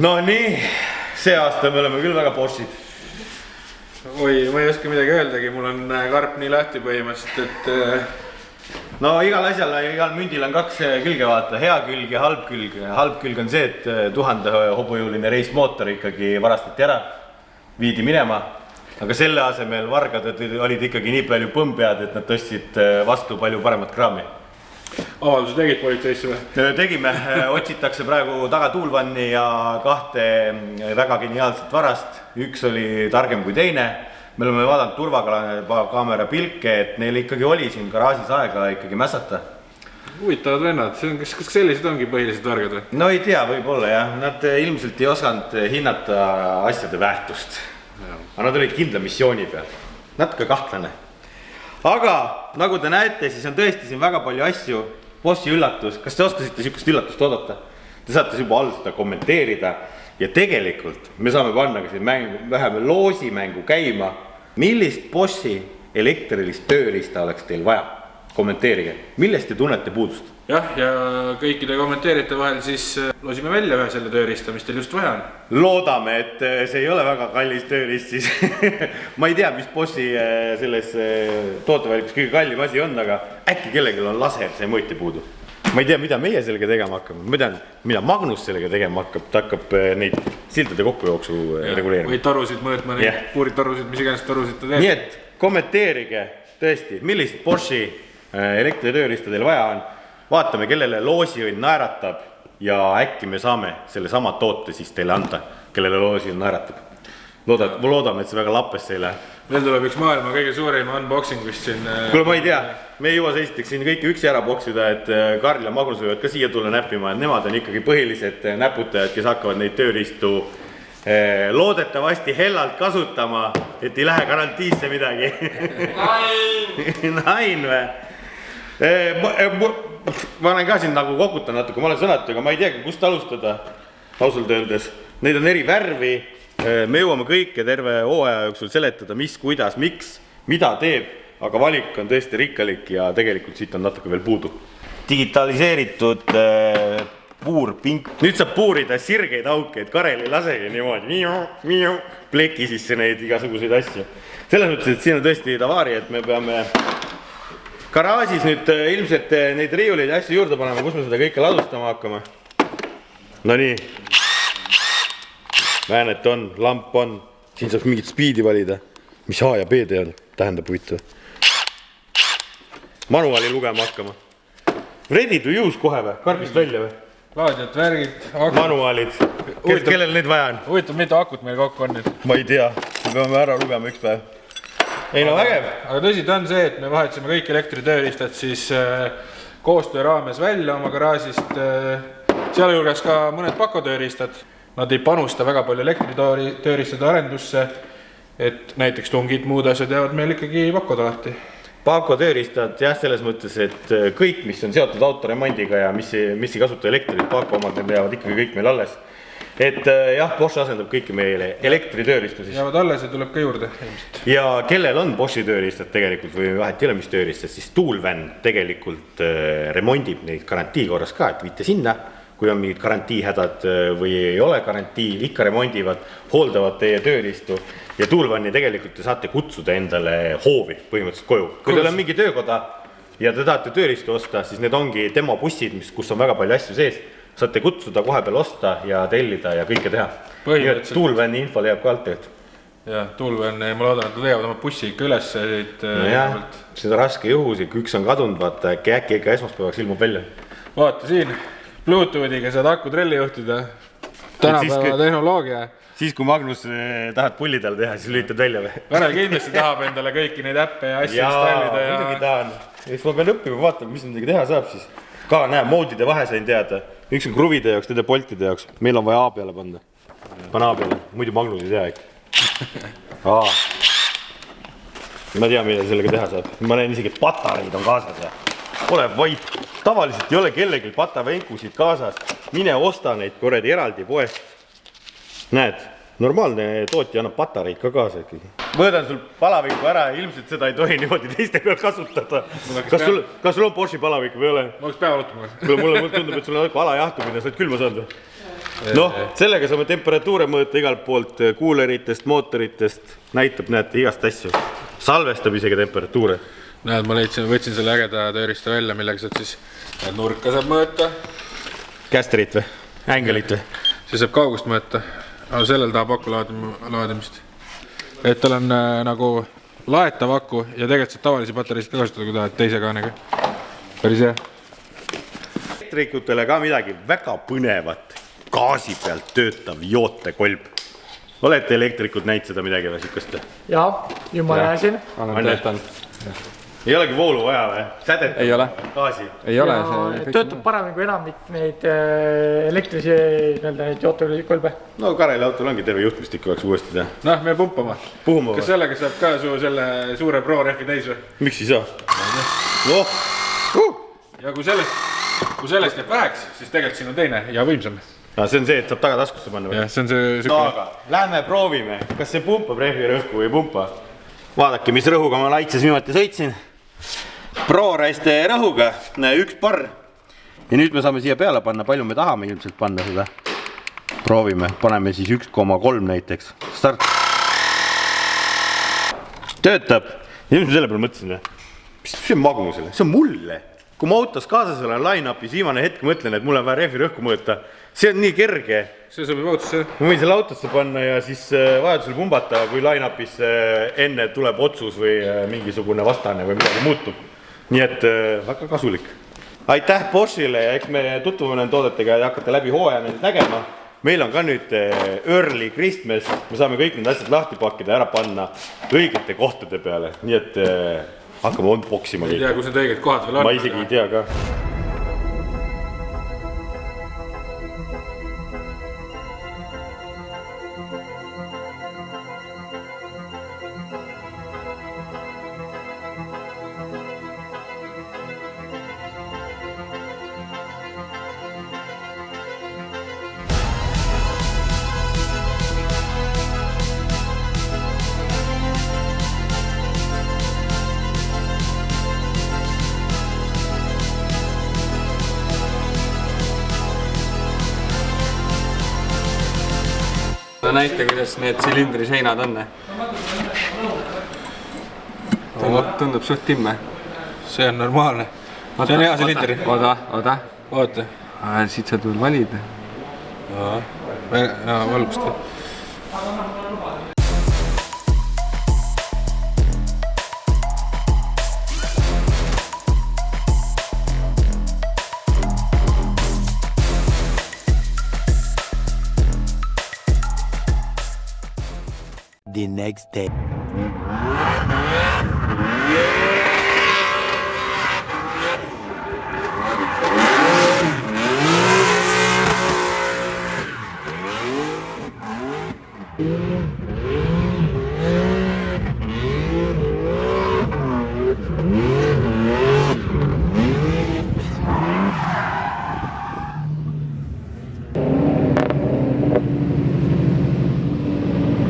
No nii, see aasta me oleme küll väga Porsche'id. Oi, ma ei oska midagi öeldagi, mul on karp nii lahti põhimõtteliselt, et no igal asjal, igal mündil on kaks külge vaata, hea külg ja halb külg. Halb külg on see, et 1000 hobujõuline reismootor ikkagi varastati ära, viidi minema. Aga selle asemel vargad olid ikkagi nii palju põmpead, et nad tõstsid vastu palju paremat kraami. avalduse tegid politseisse või? Tegime, otsitakse praegu taga tuulvanni ja kahte väga geniaalset varast. Üks oli targem kui teine. Me oleme vaadanud turvakaamera pilke, et neil ikkagi oli siin garaažis aega ikkagi mässata. Huvitavad vennad, kas sellised ongi põhilised vargad või? No ei tea, võib-olla jah. Nad ilmselt ei osanud hinnata asjade väärtust. Aga nad olid kindla missiooni peal. Natuke kahtlane. Aga nagu te näete, siis on tõesti siin väga palju asju. Bossi üllatus. Kas te oskasite sihukest üllatust oodata? Te saate juba all seda kommenteerida. Ja tegelikult me saame panna ka siin vähemalt loosimängu käima. Millist Bossi elektrilist tööriista oleks teil vaja? Kommenteerige. Millest te tunnete puudust? Jah, ja kõikide kommenteerite vahel siis loosime välja ühe selle tööriista, mis teil just vaja on. Loodame, et see ei ole väga kallis tööriist siis. Ma ei tea, mis Bossi selles tootevalikus kõige kallim asi on, aga äkki kellelgi on laser, see mõõti puudu. Ma ei tea, mida meie sellega tegema hakkame. Ma tean, mida Magnus sellega tegema hakkab. Ta hakkab neid sildade kokkujooksu reguleerima. Või tarusid mõõtma, neid puurid tarusid, mis iganes tarusid ta teeb. Nii et kommenteerige tõesti, millist Boschi elektritöörista teil vaja on. Vaatame, kellele loosiõnn naeratab ja äkki me saame selle sama toote siis teile anda, kellele loosiõnn naeratab. Loodame, et see väga lappes teile. Meil tuleb üks maailma kõige suurim unboxing vist siin. Kuule, ma ei tea, me ei jõua esiteks siin kõiki üksi ära boksida, et Karl ja Magnus võivad ka siia tulla näppima, et nemad on ikkagi põhilised näputajad, kes hakkavad neid tööriistu loodetavasti hellalt kasutama, et ei lähe garantiisse midagi. Nain või? Ma olen ka siin nagu kokutan natuke, ma olen sõnatuga, ma ei teagi, kust alustada ausalt öeldes. Neid on eri värvi, me jõuame kõike terve hooaja jooksul seletada, mis, kuidas, miks, mida teeb, aga valik on tõesti rikkalik ja tegelikult siit on natuke veel puudu. Digitaliseeritud puurpink. Nüüd saab puurida sirgeid auke, et Karel ei lasegi niimoodi pleki sisse neid igasuguseid asju. Selles mõttes, et siin on tõesti tavari, et me peame garaažis nüüd ilmselt neid riiuleid ja asju juurde panema, kus me seda kõike ladustama hakkame. No nii. Väänet on, lamp on. Siin saaks mingit speedi valida. Mis A ja B tähendab huvitav. Manuaali lugema hakkama. Ready to use kohe või? Karpist välja või? Laadjad, värgid, akut. Manuaalid. Kellel neid vaja on? Huvitav, mitu akut meil kokku on nüüd? Ma ei tea. Me peame ära lugema üks päev. Ei no vägev. Aga tõsi ta on see, et me vahetasime kõik elektritööristad siis koostöö raames välja oma garaasist. Seal juures ka mõned pakotööristad. Nad ei panusta väga palju elektritööristade arendusse, et näiteks tungid muud asjad jäävad meil ikkagi pakod alati. Pakotööristad jah, selles mõttes, et kõik, mis on seotud autoremondiga ja mis ei kasuta elektrit, pako omad, need jäävad ikkagi kõik meil alles. Et jah, Bosch asendab kõiki meile elektritööristu siis. Jäävad alles ja tuleb ka juurde. Ja kellel on Boschi tööriistad tegelikult või vahet ei ole mis tööriistad, siis Toolvan tegelikult remondib neid garantii korras ka, et viite sinna, kui on mingid garantiihädad või ei ole garantii, ikka remondivad, hooldavad teie tööriistu ja Toolvani tegelikult te saate kutsuda endale hoovi põhimõtteliselt koju. Kui teil on mingi töökoda ja te tahate tööriistu osta, siis need ongi demo bussid, kus on väga palju asju sees. Saate kutsuda kohe peal osta ja tellida ja kõike teha. Nii et Toolvani info leiab ka alt teht. Jah, Toolvan, ma loodan, et nad leiavad oma bussi ikka üles. Jah, seda raske juhus, kui üks on kadunud, vaata äkki ikka esmaspäevaks ilmub välja. Vaata siin, Bluetoothiga saad akutrelli juhtida. Tänapäeva tehnoloogia. Siis kui Magnus tahad pulli tal teha, siis lülitad välja või? Karel kindlasti tahab endale kõiki neid äppe ja asju installida. Jaa, muidugi tahan. Siis ma pean õppima, vaatama, mis nendega teha saab siis. Ka näe, moodide vahe sain teada. Üks on kruvide jaoks, teede poltide jaoks. Meil on vaja A peale panna. Pane A peale, muidu Magnus ei tea ikka. Ma tean, mida sellega teha saab. Ma näen isegi, et patareid on kaasas. Ole vait. Tavaliselt ei ole kellelgi patavenkusid kaasas. Mine osta neid korredi eraldi poest. Näed, normaalne tootja annab patareid ka kaasa ikkagi. Võõdan sul palaviku ära, ilmselt seda ei tohi niimoodi teiste peal kasutada. Kas sul on Boschi palavik või ole? Ma oleks päeva lutuma. Mulle tundub, et sul on alajahtumine, sa oled külma saanud või? Noh, sellega saame temperatuure mõõta igalt poolt kuuleritest, mootoritest, näitab, näete, igast asju. Salvestab isegi temperatuure. Näed, ma võtsin selle ägeda tööriista välja, millega saad siis nurka saab mõõta. Kästerit või? Ängelit või? See saab kaugust mõõta, aga sellel tahab aku laadimist. Et tal on nagu laetav aku ja tegelikult saab tavalisi patareisid ka kasutada, kui tahad teise kaanega. Päris hea. Elektrikutele ka midagi väga põnevat. Gaasi pealt töötav jootekolb. Olete elektrikud näinud seda midagi või sikast? Jaa, juba näesin. Ei olegi voolu vaja või? Sädet ei ole. Gaasi? Ei ole. Töötab paremini kui enamik neid elektrisi jootekolbe. No Kareli autol ongi terve juhtmistik oleks uuesti teha. Noh, me pumpama. Puhuma või? Kas sellega saab ka su selle suure Pro-Refi täis või? Miks ei saa? Noh! Ja kui sellest jääb väheks, siis tegelikult siin on teine ja võimsam. See on see, et saab tagataskusse panna või? Jah, see on see... Aga lähme proovime, kas see pumpab rehvi rõhku või ei pumpa. Vaadake, mis rõhuga ma laitses viimati sõitsin. Pro-Reste rõhuga, üks parr. Ja nüüd me saame siia peale panna, palju me tahame ilmselt panna seda. Proovime, paneme siis 1,3 näiteks. Start. Töötab. Ja mis ma selle peale mõtlesin? Mis see on magusele? See on mulle. Kui ma autos kaasas olen line-upis, viimane hetk mõtlen, et mul on vaja rehvi rõhku mõõta. See on nii kerge. See sobib autosse. Ma võin selle autosse panna ja siis vajadusel pumbata, kui line-upis enne tuleb otsus või mingisugune vastane või midagi muutub. Nii et väga kasulik. Aitäh Boschile ja eks me tutvume nende toodetega ja hakkate läbi hooaja neid nägema. Meil on ka nüüd early Christmas. Me saame kõik need asjad lahti pakkida ja ära panna õigete kohtade peale. Nii et hakkame unboxima. Ei tea, kus need õiged kohad veel on. Ma isegi ei tea ka. Näite, kuidas need silindri seinad on. Tundub suht timme. See on normaalne. See on hea silindri. Oota. Siit saad veel valida. Valgust. The next day.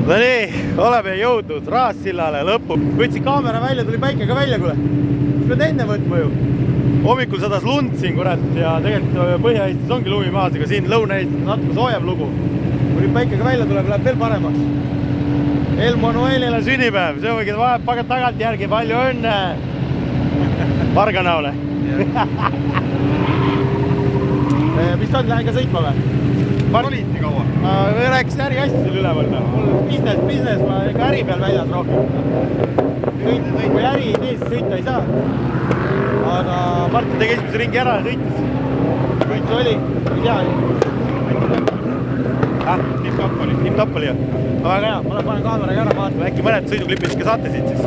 No nii, oleme jõudnud Raassillale lõppu. Võtsin kaamera välja, tuli päike ka välja, kuule. Mis pead enne võtma ju? Hommikul sadas lund siin, kurat, ja tegelikult Põhja-Eestis ongi lumi maas, aga siin Lõuna-Eestis on natuke soojem lugu. Kui nüüd päike ka välja tuleb, läheb veel paremaks. El Manuelile sünnipäev, see võigi pagat tagant järgi, palju õnne! Varga näole. Mis on, lähen ka sõitma või? Olid nii kaua? Ma rääkisin äri hästi seal üleval. Mul business, ma ikka äri peal väljas rohkem. Kui äri ei tee, siis sõita ei saa. Aga Martin tegi esimese ringi ära ja sõitis. Kõik see oli, ei tea. Tipp-tapp oli jah. Aga hea, ma panen kaameraga ära vaatama, äkki mõned sõiduklipid ka saate siit siis.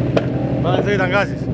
Ma sõidan ka siis.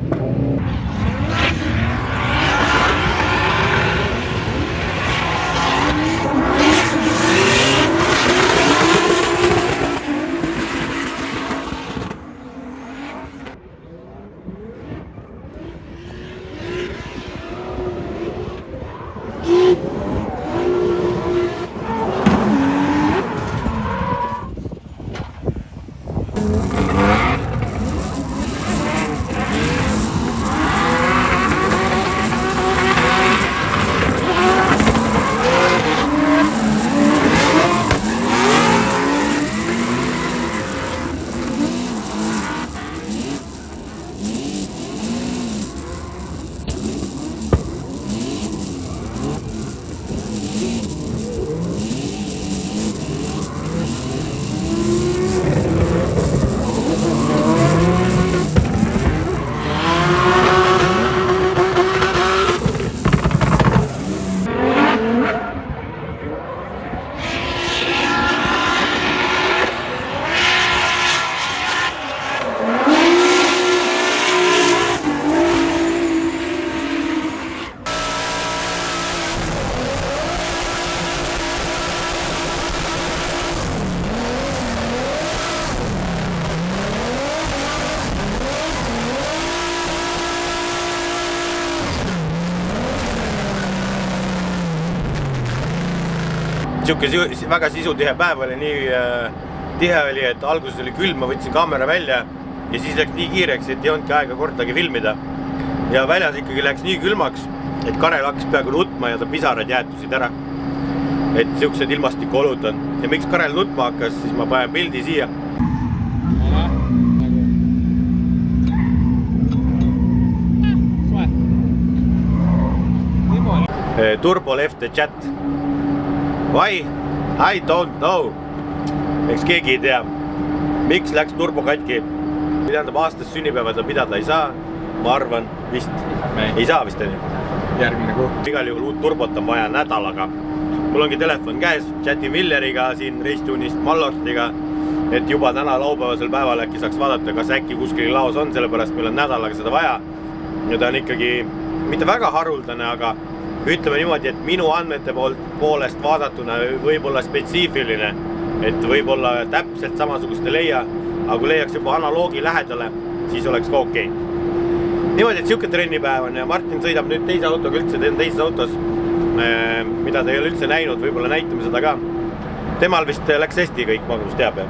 Siuke väga sisutihe päev oli, nii tihe oli, et alguses oli külm, ma võtsin kaamera välja ja siis läks nii kiireks, et ei olnudki aega kordagi filmida. Ja väljas ikkagi läks nii külmaks, et Karel hakkas peaaegu nutma ja ta pisarad jäätusid ära. Et siuksed ilmastiku olud on. Ja miks Karel nutma hakkas, siis ma panen pildi siia. Turbo left the chat. Why? I don't know. Eks keegi ei tea. Miks läks turbo katki? Tähendab aastas sünnipäeva ta pidada ei saa. Ma arvan vist. Ei saa vist enne. Järgmine kuu. Igal juhul uut turbot on vaja nädalaga. Mul ongi telefon käes, chatin Villeriga, siin Reistuunist Mallortiga, et juba täna laupäevasel päeval äkki saaks vaadata, kas äkki kuskil laos on, sellepärast meil on nädalaga seda vaja. Ja ta on ikkagi mitte väga haruldane, aga ütleme niimoodi, et minu andmete poolest vaadatuna võib-olla spetsiifiline, et võib-olla täpselt samasugust ei leia, aga kui leiaks juba analoogi lähedale, siis oleks ka okei. Niimoodi, et siuke trennipäev on ja Martin sõidab nüüd teise autoga üldse, teises autos, mida ta ei ole üldse näinud, võib-olla näitame seda ka. Temal vist läks hästi kõik, Magnus teab, jah?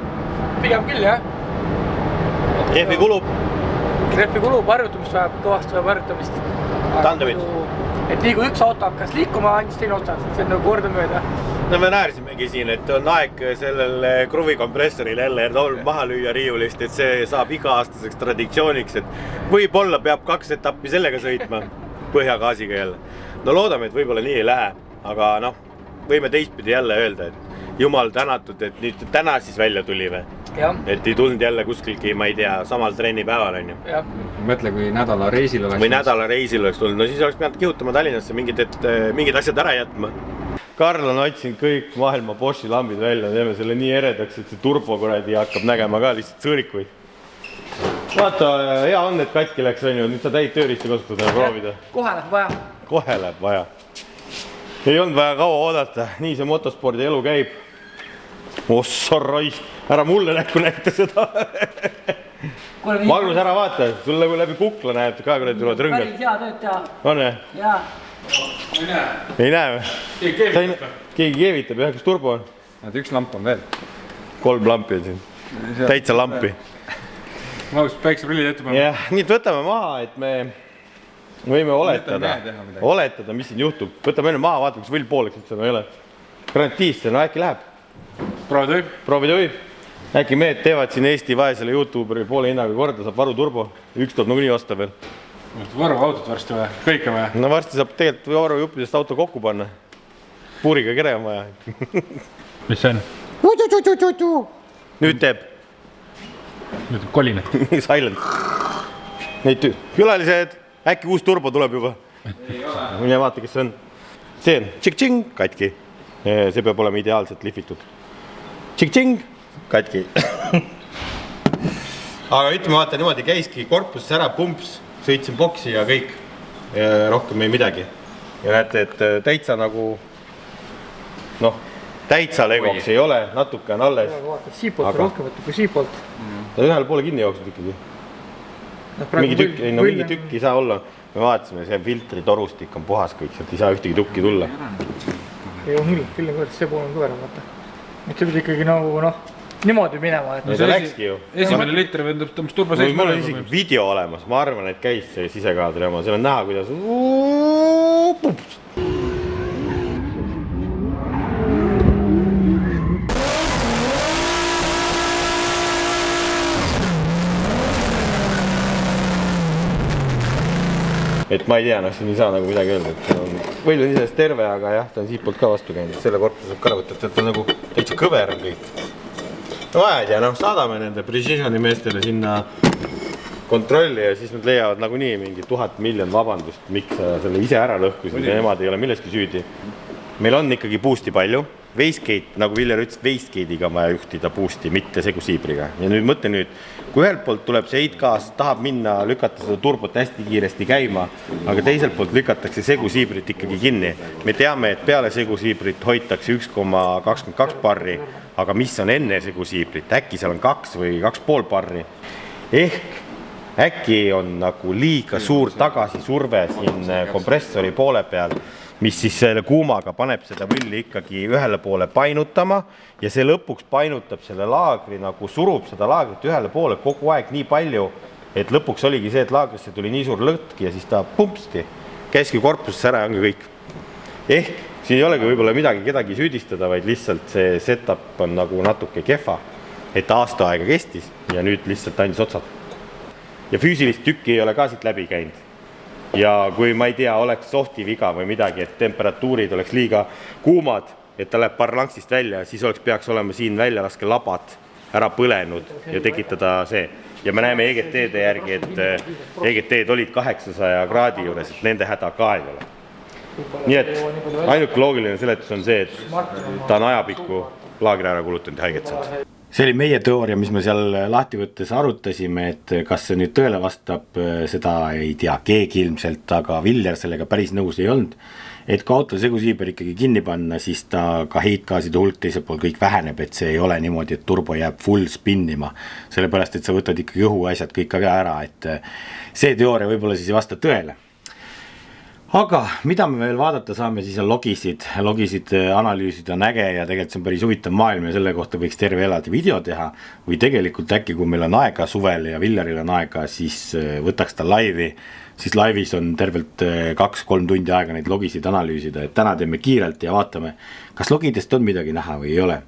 Pigem küll, jah. Rehvi kulub? Rehvi kulub, harjutamist vajab, kõvasti vajab harjutamist. Tandemit? Et nii kui üks auto hakkas liikuma, andis teine otsas, see on nagu korda mööda. No me näärisimegi siin, et on aeg sellele kruvikompressoril jälle maha lüüa riiulist, et see saab iga-aastaseks traditsiooniks, et võib-olla peab 2 etappi sellega sõitma põhjagaasiga jälle. No loodame, et võib-olla nii ei lähe, aga noh, võime teistpidi jälle öelda, et jumal tänatud, et nüüd täna siis välja tuli või? Et ei tulnud jälle kuskilgi, ma ei tea, samal trennipäeval on ju. Mõtle, kui nädala reisil oleks. Või nädala reisil oleks tulnud, no siis oleks pidanud kihutama Tallinnasse mingid asjad ära jätma. Karl on otsinud kõik maailma Boschi lambid välja, teeme selle nii eredaks, et see turbo kuradi hakkab nägema ka lihtsalt sõõrikuid. Vaata, hea on, et katki läks, on ju, nüüd sa täid tööriista kasutada ja proovida. Kohe läheb vaja. Kohe läheb vaja. Ei olnud vaja kaua oodata, nii see motospordi elu käib. Ossa raisk, ära mulle näkku näita seda. Magnus, ära vaata, sul läbi kukla näeb, ka kuradi tulevad rõngad. Päris hea tööd teha. On või? Jaa. Ei näe või? Keegi keevitab, jah, kas turbo on? Üks lamp on veel. 3 lampi on siin. Täitsa lampi. Magus päikseprillid ette panna. Jah, nii et võtame maha, et me võime oletada, mis siin juhtub. Võtame enne maha, vaatame, kas võll pooleks üldse ei ole. Garantiisse, no äkki läheb. Proovida võib. Äkki mehed teevad siin Eesti vaesele YouTuberi poole hinnaga korda, saab varu turbo. Üks tuleb nagu nii osta veel. Varu autot varsti vaja, kõike vaja. No varsti saab tegelikult varu juppidest auto kokku panna. Puuriga kere on vaja. Mis see on? Nüüd teeb. Nüüd teeb koline. Silent. Neid külalised, äkki uus turbo tuleb juba. Mine vaata, kes see on. See on tšik-tšing, katki. See peab olema ideaalselt lihvitud. Tšik-tšing, katki. Aga ütleme, vaata niimoodi käiski korpuses ära, pumps, sõitsin boksi ja kõik. Ja rohkem ei midagi. Ja näete, et täitsa nagu, noh, täitsa legoks ei ole, natuke on alles. Siipolt on rohkem võtta kui siipolt. Ta on ühele poole kinni jooksnud ikkagi. Mingi tükk ei saa olla. Me vaatasime, see filtri torustik on puhas kõik, sealt ei saa ühtegi tukki tulla. Ei on küll on kõverd, see pool on kõverem, vaata. Et see pidi ikkagi nagu, noh, niimoodi minema. No see läkski ju. Esimene liter tõmbas turbo 7. Mul on isegi video olemas, ma arvan, et käis see sisekaadri oma, seal on näha, kuidas et ma ei tea, noh, siin ei saa nagu midagi öelda, et võll on isest terve, aga jah, ta on siit poolt ka vastu käinud, selle korpus saab ka võtta, et ta on nagu täitsa kõver on kõik. No ajad ja noh, saadame nende Precisioni meestele sinna kontrolli ja siis nad leiavad nagunii mingi 1000 miljon vabandust, miks selle ise ära lõhkusid ja nemad ei ole milleski süüdi. Meil on ikkagi boost'i palju. Wastegate, nagu Viljar ütles, Wastegate'iga vaja juhtida boost'i, mitte segusiibriga. Ja nüüd mõtle nüüd, kui ühelt poolt tuleb see heitgaas, tahab minna, lükata seda turbot hästi kiiresti käima, aga teiselt poolt lükatakse segusiibrit ikkagi kinni. Me teame, et peale segusiibrit hoitakse 1,22 barri, aga mis on enne segusiibrit? Äkki seal on 2 või 2,5 barri. Ehk äkki on nagu liiga suur tagasisurve siin kompressori poole peal. mis siis selle kuumaga paneb seda võlli ikkagi ühele poole painutama ja see lõpuks painutab selle laagri, nagu surub seda laagrit ühele poole kogu aeg nii palju, et lõpuks oligi see, et laagrisse tuli nii suur lõtki ja siis ta pumpsti käiski korpusesse ära ja ongi kõik. Ehk siin ei olegi võib-olla midagi kedagi süüdistada, vaid lihtsalt see setup on nagu natuke kehva, et aasta aega kestis ja nüüd lihtsalt andis otsad. Ja füüsilist tükki ei ole ka siit läbi käinud. Ja kui ma ei tea, oleks sohti viga või midagi, et temperatuurid oleks liiga kuumad, et ta läheb parlanksist välja, siis peaks olema siin välja laske labad ära põlenud ja tekitada see. Ja me näeme EGT-de järgi, et EGT-d olid 800 kraadi juures, et nende häda ka ei ole. Nii et ainuke loogiline seletus on see, et ta on ajapikku laagri ära kulutanud ja haiget saanud. See oli meie teooria, mis me seal lahti võttes arutasime, et kas see nüüd tõele vastab, seda ei tea keegi ilmselt, aga Viljar sellega päris nõus ei olnud. Et kui autol segusiiber ikkagi kinni panna, siis ta ka heitgaaside hulk teisel pool kõik väheneb, et see ei ole niimoodi, et turbo jääb full spinnima, sellepärast, et sa võtad ikkagi õhuasjad kõik ka ära, et see teooria võib-olla siis ei vasta tõele. Aga mida me veel vaadata saame, siis on logisid analüüsida on äge ja tegelikult see on päris huvitav maailm ja selle kohta võiks terve elada video teha või tegelikult äkki, kui meil on aega suvel ja Viljaril on aega, siis võtaks ta laivi, siis laivis on tervelt 2-3 tundi aega neid logisid analüüsida, et täna teeme kiirelt ja vaatame, kas logidest on midagi näha või ei ole.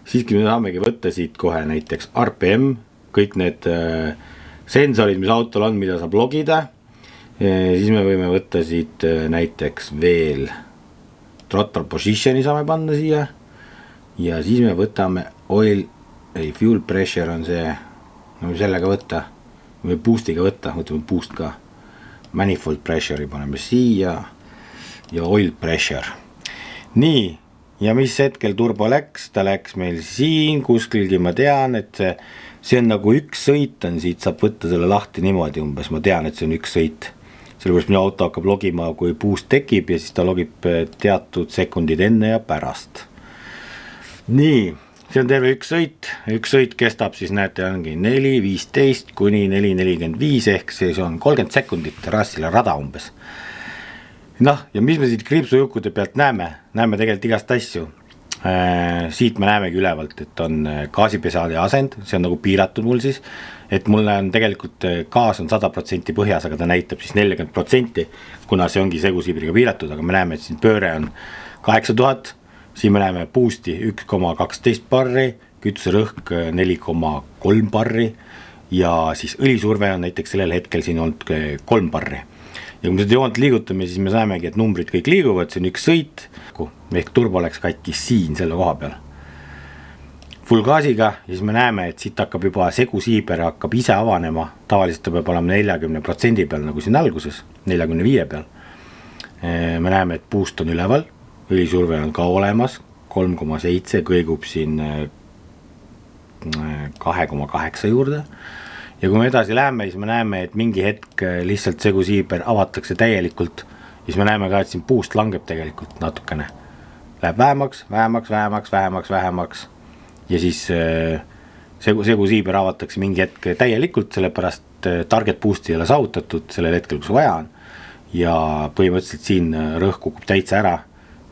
Siiski me saamegi võtta siit kohe näiteks RPM, kõik need sensorid, mis autol on, mida saab logida. Siis me võime võtta siit näiteks veel throttle positioni saame panna siia ja siis me võtame fuel pressure on see, sellega võtta või boostiga võtta, võtame boost ka, manifold pressure'i paneme siia ja oil pressure. Nii, ja mis hetkel turbo läks, ta läks meil siin kuskelgi, ma tean, et see on nagu üks sõit on siit, saab võtta selle lahti niimoodi umbes, ma tean, et see on üks sõit. Sellepärast minu auto hakkab logima, kui boost tekib ja siis ta logib teatud sekundid enne ja pärast. Nii, see on terve üks sõit kestab siis näete ongi 4.15 kuni 4.45 ehk see on 30 sekundit rassile rada umbes. Noh, ja mis me siit kriipsujukkude pealt näeme tegelikult igast asju. Siit me näemegi ülevalt, et on gaasipesaali asend, see on nagu piiratud mul siis, et mulle on tegelikult gaas on 100% põhjas, aga ta näitab siis 40%, kuna see ongi segusiibriga piiratud, aga me näeme, et siin pööre on 8000, siin me näeme boosti 1,12 barri, kütuse rõhk 4,3 barri ja siis õlisurve on näiteks sellel hetkel siin olnud 3 barri. Ja kui me seda joont liigutame, siis me saamegi, et numbrid kõik liiguvad, see on üks sõit, ehk turbo läks katki siin selle koha peal. Full gaasiga, siis me näeme, et siit hakkab juba segusiiber hakkab ise avanema, tavaliselt ta peab olema 40% peal, nagu siin alguses, 45 peal. Me näeme, et boost on üleval, õlisurve on ka olemas, 3,7 kõigub siin 2,8 juurde. Ja kui me edasi läheme, siis me näeme, et mingi hetk lihtsalt segusiiber avatakse täielikult, siis me näeme ka, et siin boost langeb tegelikult natukene. Läheb vähemaks ja siis segusiiber avatakse mingi hetk täielikult, sellepärast target boosti ei ole saavutatud sellel hetkel, kus vaja on. Ja põhimõtteliselt siin rõhk kukub täitsa ära,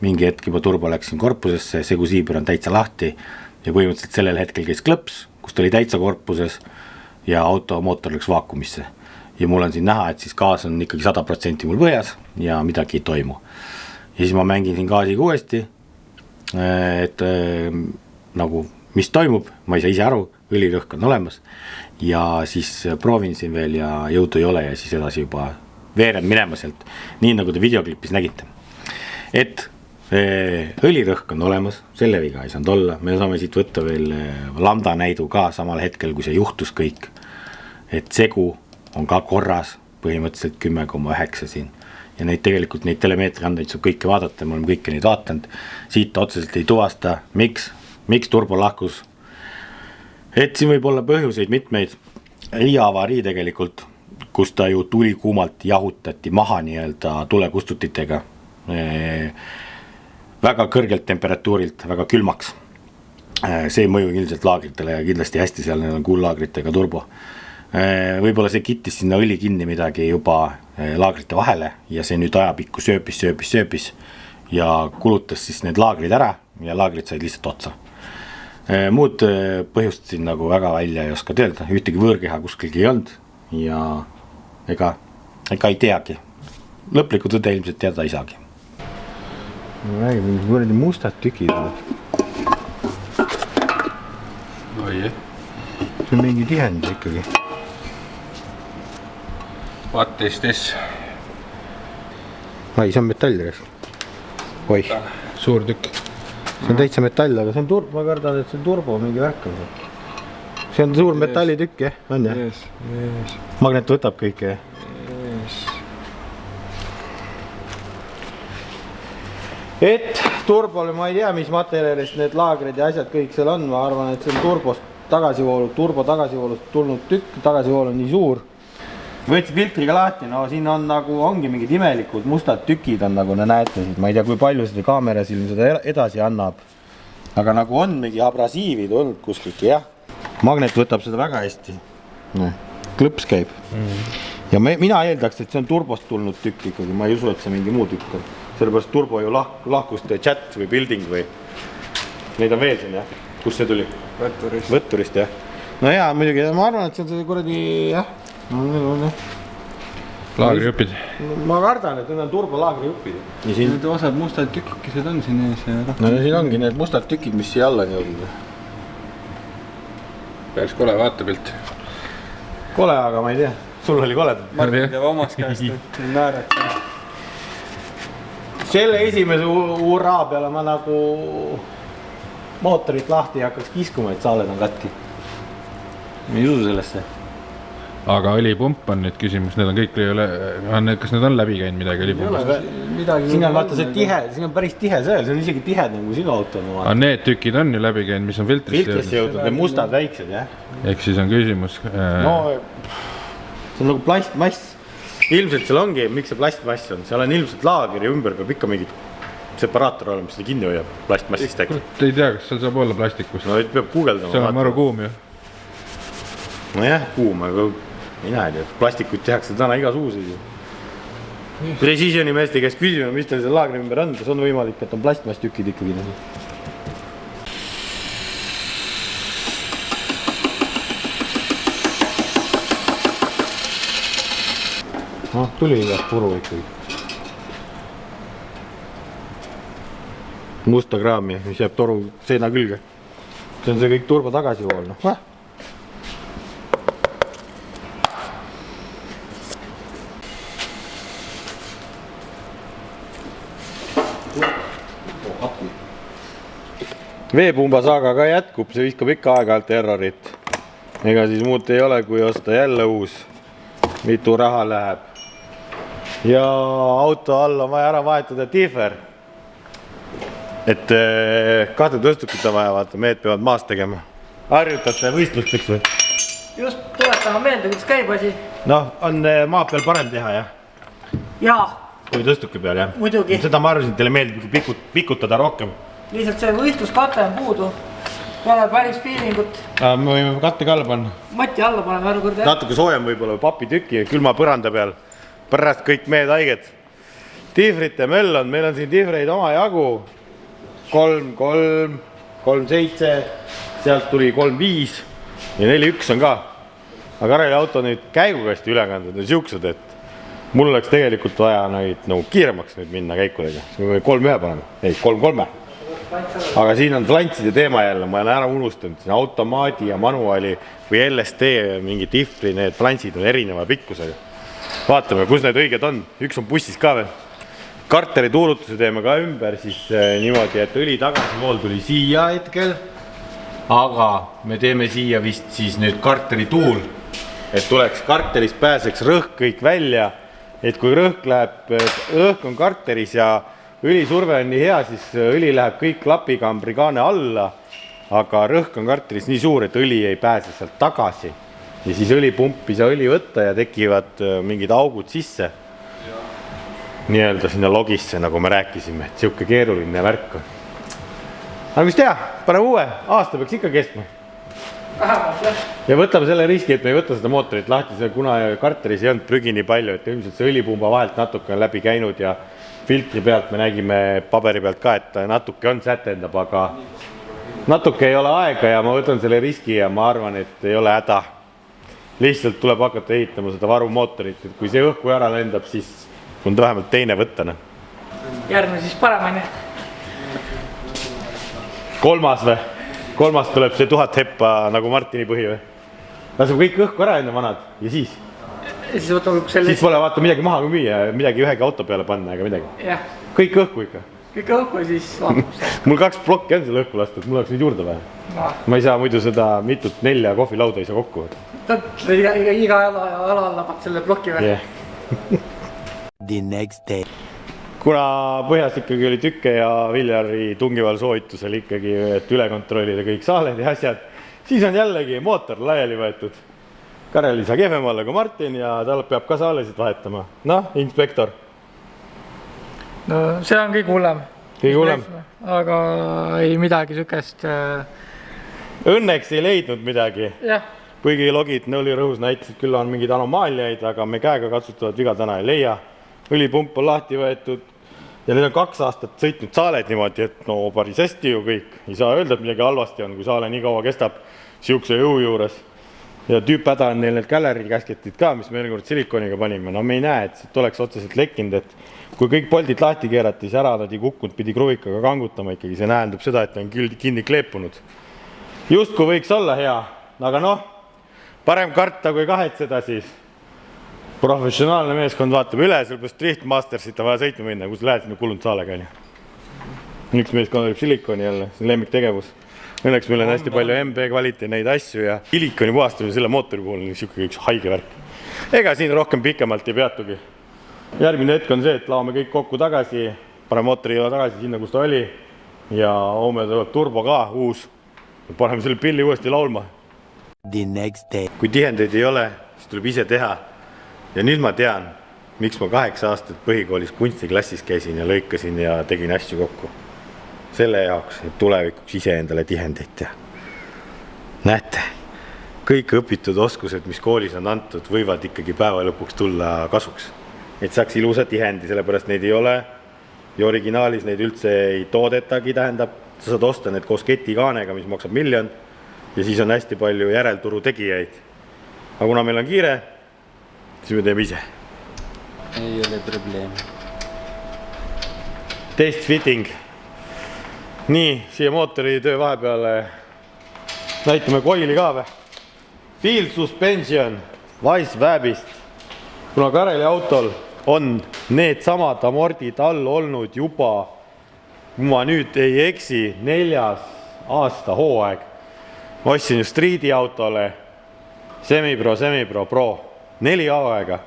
mingi hetk juba turbo läks siin korpusesse, segusiiber on täitsa lahti ja põhimõtteliselt sellel hetkel käis klõps, kus ta oli täitsa korpuses ja auto mootor läks vaakumisse. Ja mul on siin näha, et siis gaas on ikkagi 100% mul põhjas ja midagi ei toimu. Ja siis ma mängin siin gaasiga uuesti, et nagu mis toimub, ma ei saa ise aru, õlirõhk on olemas ja siis proovin siin veel ja jõudu ei ole ja siis edasi juba veeren minema sealt, nii nagu te videoklipis nägite. Et õlirõhk on olemas, selle viga ei saanud olla, me saame siit võtta veel lambda näidu ka samal hetkel, kui see juhtus kõik, et segu on ka korras, põhimõtteliselt 10,9 siin ja neid tegelikult neid telemeetri andeid saab kõike vaadata, me oleme kõike neid vaatanud, siit otseselt ei tuvasta, miks turbo lahkus, et siin võib olla põhjuseid mitmeid, Riia avarii tegelikult, kus ta ju tuli kuumalt jahutati maha nii-öelda tulekustutitega, väga kõrgelt temperatuurilt, väga külmaks. See ei mõju ilmselt laagritele ja kindlasti hästi seal on kuullaagritega turbo. Võib-olla see kittis sinna õli kinni midagi juba laagrite vahele ja see nüüd ajapikku sööpis ja kulutas siis need laagrid ära ja laagrid said lihtsalt otsa. Muud põhjust siin nagu väga välja ei oska öelda, ühtegi võõrkeha kuskilgi ei olnud ja ega ei teagi. Lõplikku tõde ilmselt teada ei saagi. Ma räägin, mis võrredi mustad tükid. Oi, see on mingi tihend ikkagi. What is this? Ai, see on metall. Oi. Suur tükk. See on täitsa metall, aga see on turbo, ma kardan, et see on turbo mingi värk on. See on suur metallitükk, jah? On jah? Yes. Magnet võtab kõike, jah? Et turbole ma ei tea, mis materjalist need laagrid ja asjad kõik seal on, ma arvan, et see on turbo tagasivoolust tulnud tükk, tagasivool on nii suur. Võtsin filtriga lahti, no siin on nagu, ongi mingid imelikud mustad tükid on nagu ne näete, ma ei tea, kui palju seda kaamerasilm seda edasi annab. Aga nagu on mingi abrasiivid olnud kuskilgi, jah. Magnet võtab seda väga hästi. Klõps käib. Ja mina eeldaks, et see on turbost tulnud tükk ikkagi, ma ei usu, et see mingi muu tükk on. Sellepärast turbo ju lahkust chat või building või neid on veel siin, jah? Kus see tuli? Võtturist, jah. No jaa, muidugi, ma arvan, et see on see kuradi, jah. Laagrijupid. Ma kardan, et need on turbo laagrijupid. Need osad mustad tükikesed on siin ees ja no siin ongi need mustad tükid, mis siia alla on jõudnud. Päris kole vaatepilt. Kole, aga ma ei tea. Sul oli koledad. Martin teeb omast käest, et naerad. Selle esimese uraa peale ma nagu mootorit lahti ja hakkaks kiskuma, et saaled on katki. Ma ei usu sellesse. Aga õlipump on nüüd küsimus, need on kõik, kas need on läbi käinud midagi õlipumpist? Siin on vaata see tihe, siin on päris tihe sõel, see on isegi tihedam kui sinu auto. Aga need tükid on ju läbi käinud, mis on filtrisse jõudnud, need mustad väiksed, jah. Ehk siis on küsimus. No, see on nagu plastmass. Ilmselt seal ongi, miks see plastmass on, seal on ilmselt laager ja ümber peab ikka mingid separaator olema, mis seda kinni hoiab plastmassist äkki. Ei tea, kas seal saab olla plastikust. No peab guugeldama. See on maru kuum ju. No jah, kuum, aga mina ei tea, plastikut tehakse täna igasuguseid ju. Preciisioni meeste käest küsima, mis teil seal laagri ümber on, kas on võimalik, et on plastmass tükid ikkagi. No, tuli igast puru ikkagi. Musta kraami, mis jääb toru seina külge. See on see kõik turbo tagasivool, noh. Veepumba saaga ka jätkub, see viskab ikka aeg-ajalt errorit. Ega siis muud ei ole, kui osta jälle uus. Mitu raha läheb. Ja auto all on vaja ära vahetada tifer. Et kahte tõstukit on vaja vaata, mehed peavad maast tegema. Harjutate võistlusteks või? Just tuletama meelde, kuidas käib asi. Noh, on maa peal parem teha, jah? Jaa. Kui tõstuki peal, jah? Muidugi. Seda ma arvasin, et teile meeldib pikutada rohkem. Lihtsalt see võistluskate on puudu. Peale päris feelingut. Me võime katte ka alla panna. Mati alla paneme ära kord. Natuke soojem võib-olla papi tüki külma põranda peal. Pärast kõik mehed haiged. Tifrite möll on, meil on siin tifreid oma jagu. 3, 3, 3, 7, sealt tuli 3, 5 ja 4, 1 on ka. Aga Kareli auto nüüd käigukasti ülekanded on siuksed, et mul oleks tegelikult vaja neid nagu kiiremaks nüüd minna käikudega. Me võime 3, 1 panema. Ei, 3, 3. Aga siin on flantside teema jälle, ma olen ära unustanud. Siin automaadi ja manuaali või LSD mingi tifri, need flantsid on erineva pikkusega. Vaatame, kus need õiged on. Üks on bussis ka veel. Karteri tuulutuse teeme ka ümber, siis niimoodi, et õli tagasivool tuli siia hetkel. Aga me teeme siia vist siis nüüd karteri tuul, et tuleks karterist pääseks rõhk kõik välja. Et kui rõhk on karteris ja õlisurve on nii hea, siis õli läheb kõik klapikambri kaane alla, aga rõhk on karteris nii suur, et õli ei pääse sealt tagasi. Ja siis õlipumpi saa õli võtta ja tekivad mingid augud sisse. Nii-öelda sinna logisse, nagu me rääkisime, et siuke keeruline värk on. Aga mis teha, pane uue, aasta peaks ikka kestma. vähemalt jah. ja võtame selle riski, et me ei võta seda mootorit lahti, kuna karteris ei olnud prügi nii palju, et ilmselt see õlipumba vahelt natuke on läbi käinud ja filtri pealt me nägime paberi pealt ka, et natuke on sätendab, aga natuke ei ole aega ja ma võtan selle riski ja ma arvan, et ei ole häda. Lihtsalt tuleb hakata ehitama seda varumootorit, et kui see õhku ära lendab, siis on vähemalt teine võttana. Järgmine siis paremini. Kolmas või? Kolmas tuleb see 1000 heppa nagu Martini põhi või? Laseb kõik õhku ära enne vanad ja siis? Ja siis võtame selle... Siis pole vaata midagi maha kui müüa, midagi ühegi auto peale panna ega midagi. Jah. Kõik õhku ikka? Kõik õhku ja siis vaatame. Mul 2 plokki on selle õhku lastud, mul oleks nüüd juurde vähe. No. Ma ei saa muidu seda mitut 4 kohvilauda ei saa kokku. Iga ala labad selle ploki või? Yeah. The next day. Kuna põhjas ikkagi oli Tükke ja Viljari tungival soovitusel ikkagi, et üle kontrollida kõik saaled ja asjad, siis on jällegi mootor laiali võetud. Karel ei saa kehvem olla kui Martin ja tal peab ka saalesid vahetama. Noh, inspektor. No see on kõige hullem. Kõige hullem. Aga ei midagi sükest. Õnneks ei leidnud midagi. Jah. Kuigi logid nõlirõhus näitasid, küll on mingid anomaaliaid, aga me käega katsutavat viga täna ei leia. Õlipump on lahti võetud ja need on 2 aastat sõitnud saaled niimoodi, et no päris hästi ju kõik. Ei saa öelda, et midagi halvasti on, kui saale nii kaua kestab siukse jõu juures. Ja tüüphäda on neil need gallery käsketid ka, mis me eelkord silikoniga panime. No me ei näe, et siit oleks otseselt lekkinud, et kui kõik poldid lahti keerati, siis ära nad ei kukkunud, pidi kruvikaga kangutama ikkagi. See nähendab seda, et on kinni kleepunud. Just kui võiks olla hea, aga noh, parem karta kui kahetseda siis. Professionaalne meeskond vaatab üle, sellepärast Driftmastersit on vaja sõitma minna, kus lähed sinna kulunud saalega. Üks meeskond olib silikoni jälle, see on lemmiktegevus. Õnneks meil on hästi palju MB kvaliteet neid asju ja silikoni puhastamine selle mootori puhul on niisugune üks haige värk. Ega siin rohkem pikemalt ei peatugi. Järgmine hetk on see, et laome kõik kokku tagasi, paneme mootori tagasi sinna, kus ta oli ja homme tuleb turbo ka uus. Paneme selle pilli uuesti laulma. The next day. Kui tihendeid ei ole, siis tuleb ise teha. Ja nüüd ma tean, miks ma 8 aastat põhikoolis kunstiklassis käisin ja lõikasin ja tegin asju kokku. Selle jaoks, et tulevikuks ise endale tihendeid teha. Näete, kõik õpitud oskused, mis koolis on antud, võivad ikkagi päeva lõpuks tulla kasuks. Et saaks ilusa tihendi, sellepärast neid ei ole. Ja originaalis neid üldse ei toodetagi, tähendab. Sa saad osta need koos ketikaanega, mis maksab 1 000 000 ja siis on hästi palju järelturu tegijaid. Aga kuna meil on kiire, siis me teeme ise. Ei ole probleem. Test fitting. Nii, siia mootori töö vahepeale näitame koili ka või. Field suspension Wise Wabist. Kuna Kareli autol on need samad amordid all olnud juba, kui ma nüüd ei eksi, 4. aasta hooaeg. Ma ostsin ju Streeti autole Semipro Pro 4 hooaega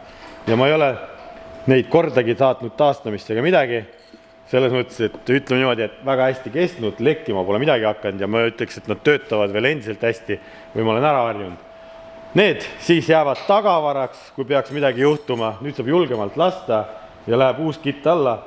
ja ma ei ole neid kordagi saatnud taastamist ega midagi. Selles mõttes, et ütleme niimoodi, et väga hästi kestnud, lekkima pole midagi hakanud ja ma ütleks, et nad töötavad veel endiselt hästi või ma olen ära harjunud. Need siis jäävad tagavaraks, kui peaks midagi juhtuma. Nüüd saab julgemalt lasta ja läheb uus kitt alla,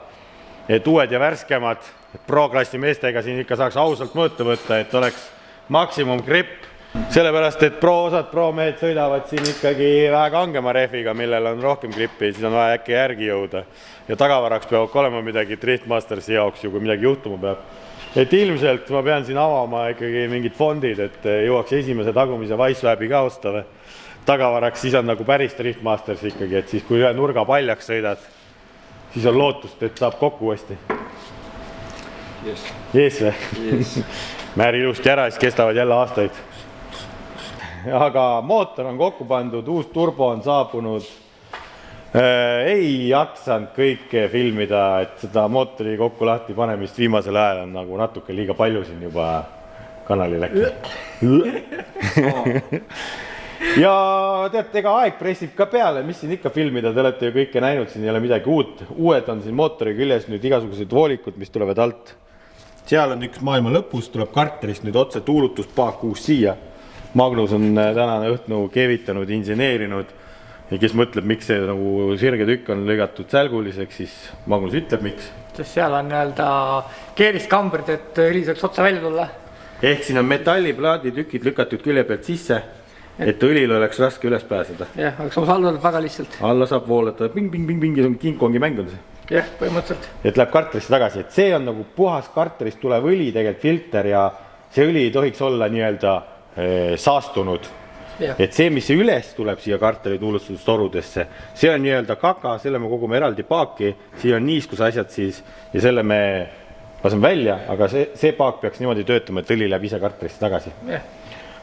et uued ja värskemad, et pro-klassi meestega siin ikka saaks ausalt mõõta võtta, et oleks maksimum gripp. Sellepärast, et osad pro-mehed sõidavad siin ikkagi vähe kangema rehviga, millel on rohkem grippi, siis on vaja äkki järgi jõuda. Ja tagavaraks peab olema midagi Driftmastersi jaoks ju, kui midagi juhtuma peab. Et ilmselt ma pean siin avama ikkagi mingid fondid, et jõuaks esimese tagumise Wise Wabi ka ostave. Tagavaraks siis on nagu päris Driftmasters ikkagi, et siis kui ühe nurga paljaks sõidad, siis on lootust, et saab kokku uuesti. Jees või? Määri ilusti ära, siis kestavad jälle aastaid. Aga mootor on kokku pandud, uus turbo on saabunud. Ei jaksanud kõike filmida, et seda mootori kokku lahti panemist viimasel ajal on nagu natuke liiga palju siin juba kanalil äkki. Ja tead, ega aeg pressib ka peale, mis siin ikka filmida, te olete ju kõike näinud, siin ei ole midagi uut. Uued on siin mootori küljes nüüd igasugused voolikud, mis tulevad alt. Seal on üks maailma lõpus, tuleb karterist nüüd otse tuulutuspaak uus siia. Magnus on tänane õhtnu keevitanud, inseneerinud ja kes mõtleb, miks see nagu sirge tükk on lõigatud sälguliseks, siis Magnus ütleb, miks. Sest seal on keerist kambrid, et õli saaks otsa välja tulla. ehk siin on metalliplaaditükid lükatud külje pealt sisse, et õlil oleks raske üles pääseda. jah, aga samas alla tuleb väga lihtsalt. Alla saab voolata, ping-ping-ping-ping, see on King-Kongi mäng on see. jah, põhimõtteliselt. Et läheb karterisse tagasi, et see on nagu puhas karterist tulev õli, tegelikult filter ja see õli ei tohiks olla nii-öelda saastunud. Ja. Et see, mis see üles tuleb siia karteri tuulustustorudesse, see on nii-öelda kaka, selle me kogume eraldi paaki, siia on niiskus asjad siis ja selle me laseme välja, aga see paak peaks niimoodi töötama, et õli läheb ise karterisse tagasi. Ja.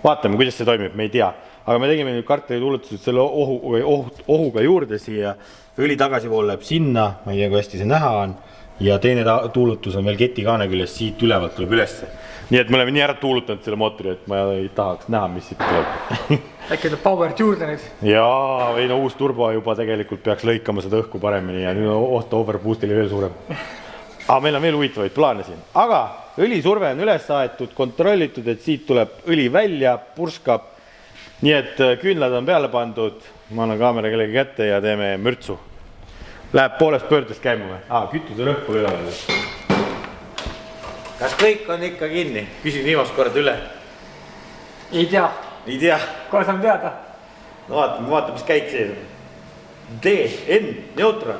Vaatame, kuidas see toimib, me ei tea. Aga me tegime nüüd karteri tuulutused selle ohuga juurde siia, õli tagasivool läheb sinna, ma ei tea, kui hästi see näha on, ja teine tuulutus on veel ketikaane küljest, siit ülevalt tuleb ülesse. Nii et me oleme nii ära tuulutanud selle mootori, et ma ei tahaks näha, mis siit tuleb. Äkki tuleb powerit juurde nüüd? Jaa, või no uus turbo juba tegelikult peaks lõikama seda õhku paremini ja nüüd oht overboostili veel suurem. Aga meil on veel huvitavaid plaane siin. Aga õlisurve on üles aetud, kontrollitud, et siit tuleb õli välja, purskab. Nii et küünlad on peale pandud, ma annan kaamera kellegi kätte ja teeme mürtsu. Läheb poolest pöördest käima või? Kütuse rõhk pole üle veel. Kas kõik on ikka kinni? Küsin viimast korda üle. Ei tea. Ei tea. Kohe saame teada. No vaata, mis käik sees on. D, N, neutra.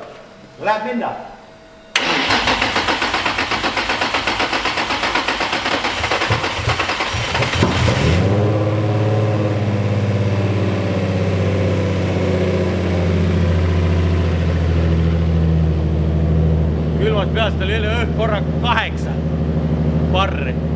Läheb minna. Külmast peast oli jälle korra 8 barri.